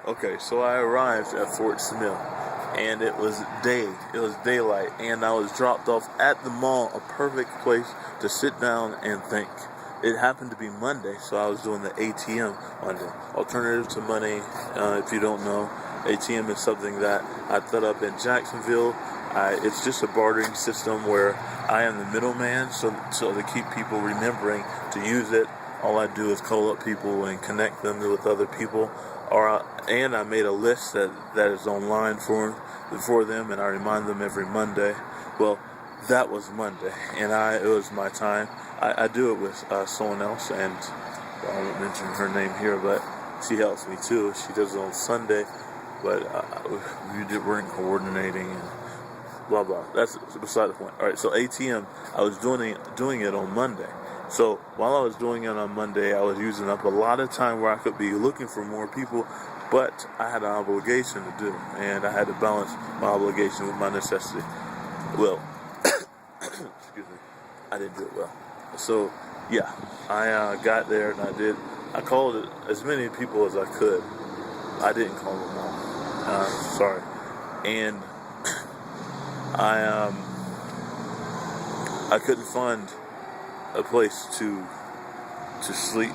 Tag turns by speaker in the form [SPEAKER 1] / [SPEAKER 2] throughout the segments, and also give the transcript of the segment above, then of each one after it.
[SPEAKER 1] Okay, so I arrived at Fort Smith, and it was daylight, and I was dropped off at the mall, a perfect place to sit down and think. It happened to be Monday, so I was doing the ATM Monday. Alternative to money, if you don't know, ATM is something that I set up in Jacksonville. It's just a bartering system where I am the middleman, so to keep people remembering to use it, all I do is call up people and connect them with other people. And I made a list that is online for them, and I remind them every Monday. Well, that was Monday, and it was my time. I do it with someone else, and I won't mention her name here, but she helps me too. She does it on Sunday, but we weren't coordinating and blah blah. That's beside the point. All right, so ATM, I was doing it on Monday. So while I was doing it on Monday, I was using up a lot of time where I could be looking for more people, but I had an obligation to do, and I had to balance my obligation with my necessity. Well, excuse me, I didn't do it well. So yeah, I got there and I called as many people as I could. I didn't call them all. Sorry. And I couldn't find a place to sleep.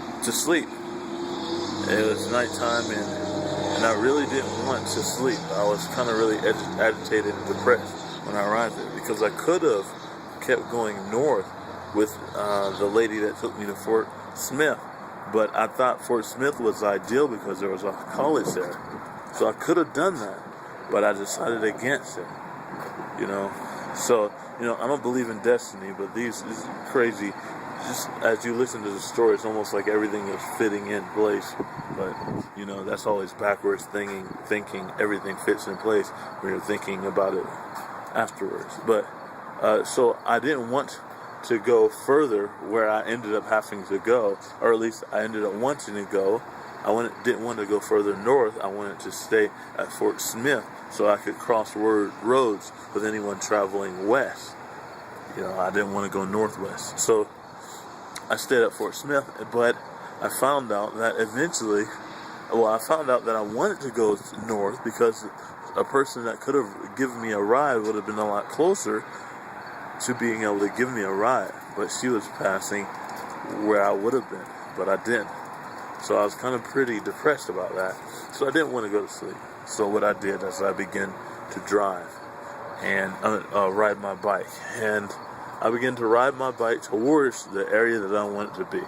[SPEAKER 1] It was nighttime, and I really didn't want to sleep. I was kind of really agitated and depressed when I arrived there, because I could have kept going north with the lady that took me to Fort Smith, but I thought Fort Smith was ideal because there was a college there, so I could have done that, but I decided against it. So I don't believe in destiny, but this is crazy. Just as you listen to the story, it's almost like everything is fitting in place. But that's always backwards thinking everything fits in place when you're thinking about it afterwards. But so I didn't want to go further where I ended up having to go, or at least I ended up wanting to go. Didn't want to go further north. I wanted to stay at Fort Smith so I could cross roads with anyone traveling west. I didn't want to go northwest. So I stayed at Fort Smith, but I found out that I wanted to go north because a person that could have given me a ride would have been a lot closer to being able to give me a ride. But she was passing where I would have been, but I didn't. So I was kind of pretty depressed about that. So I didn't want to go to sleep. So what I did is I began to drive and ride my bike. And I began to ride my bike towards the area that I wanted to be.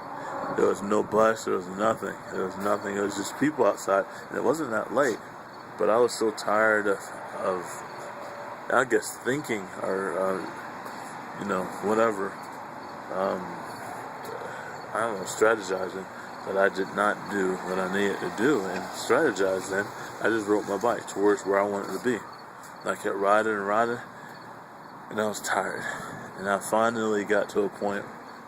[SPEAKER 1] There was no bus. There was nothing. There was just people outside. And it wasn't that late. But I was so tired of I guess, thinking or, whatever. I don't know, strategizing. But I did not do what I needed to do and strategize then. I just rode my bike towards where I wanted to be. And I kept riding, and I was tired. And I finally got to a point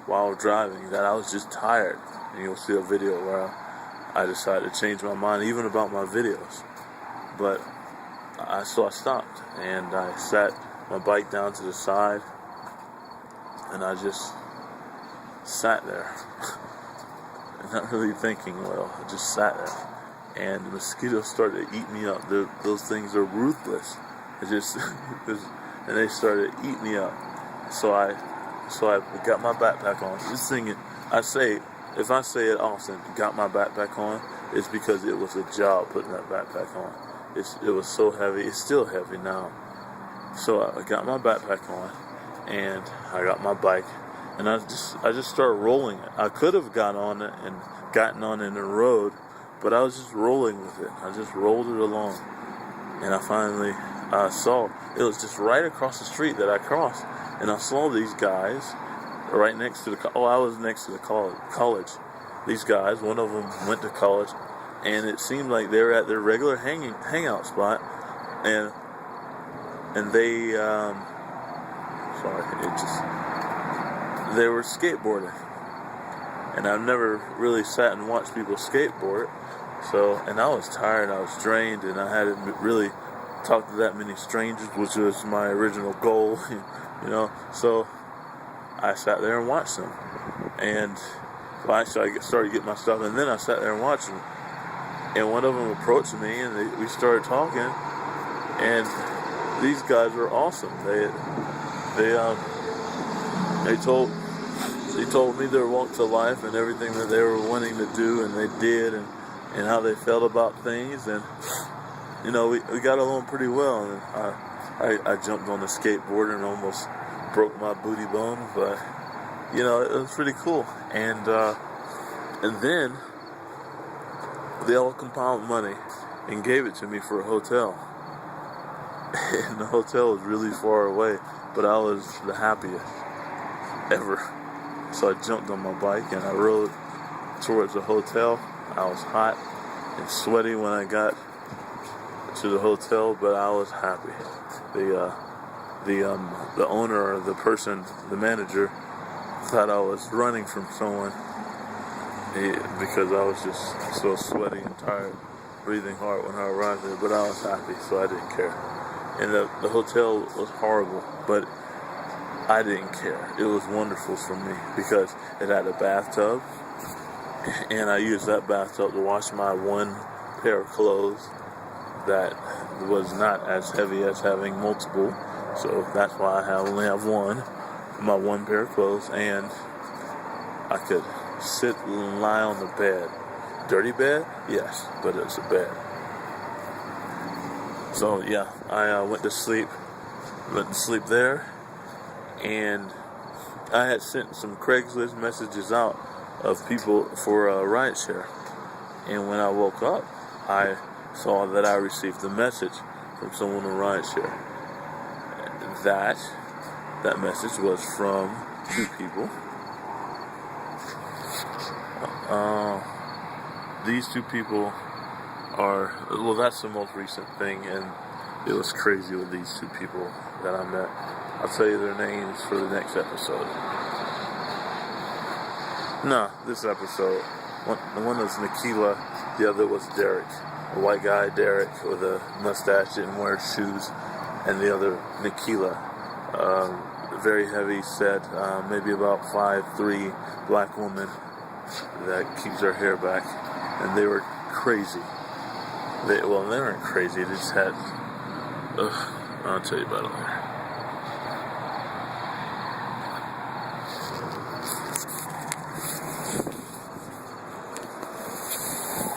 [SPEAKER 1] while driving that I was just tired. And you'll see a video where I decided to change my mind, even about my videos. But so I stopped, and I sat my bike down to the side, and I just sat there. Not really thinking well. I just sat there, and the mosquitoes started to eat me up. Those things are ruthless. And they started to eat me up. So I got my backpack on. This thing, if I say it often, got my backpack on, it's because it was a job putting that backpack on. It was so heavy. It's still heavy now. So I got my backpack on, and I got my bike. And I just started rolling it. I could have gotten on it and gotten on in the road, but I was just rolling with it. I just rolled it along. And I finally saw, it was just right across the street that I crossed. And I saw these guys right next to I was next to the college. These guys, one of them went to college, and it seemed like they were at their regular hangout spot. And they, they were skateboarding, and I've never really sat and watched people skateboard. And I was tired, I was drained, and I hadn't really talked to that many strangers, which was my original goal, So I sat there and watched them, and I started getting my stuff, and then I sat there and watched them. and one of them approached me, and we started talking, and these guys were awesome. They told me their walk to life and everything that they were wanting to do, and they did, and how they felt about things, and we got along pretty well. And I jumped on the skateboard and almost broke my booty bone, but it was pretty cool. And then they all compiled money and gave it to me for a hotel. And the hotel was really far away, but I was the happiest ever. So I jumped on my bike and I rode towards the hotel. I was hot and sweaty when I got to the hotel, but I was happy. The owner, or the person, the manager, thought I was running from someone because I was just so sweaty and tired, breathing hard when I arrived there. But I was happy, so I didn't care. And the hotel was horrible, but I didn't care. It was wonderful for me because it had a bathtub, and I used that bathtub to wash my one pair of clothes that was not as heavy as having multiple. So that's why I only have my one pair of clothes, and I could sit and lie on the bed. Dirty bed? Yes, but it's a bed. So yeah, I went to sleep there, and I had sent some Craigslist messages out of people for a rideshare. And when I woke up, I saw that I received a message from someone on rideshare. That message was from two people. These two people that's the most recent thing, and it was crazy with these two people that I met. I'll tell you their names for the next episode. This episode, one was Nikila, the other was Derek. A white guy, Derek, with a mustache, didn't wear shoes, and the other, Nikila, very heavy set, maybe about 5'3", black woman that keeps her hair back, and they were crazy. They weren't crazy, they just had, I'll tell you about it later.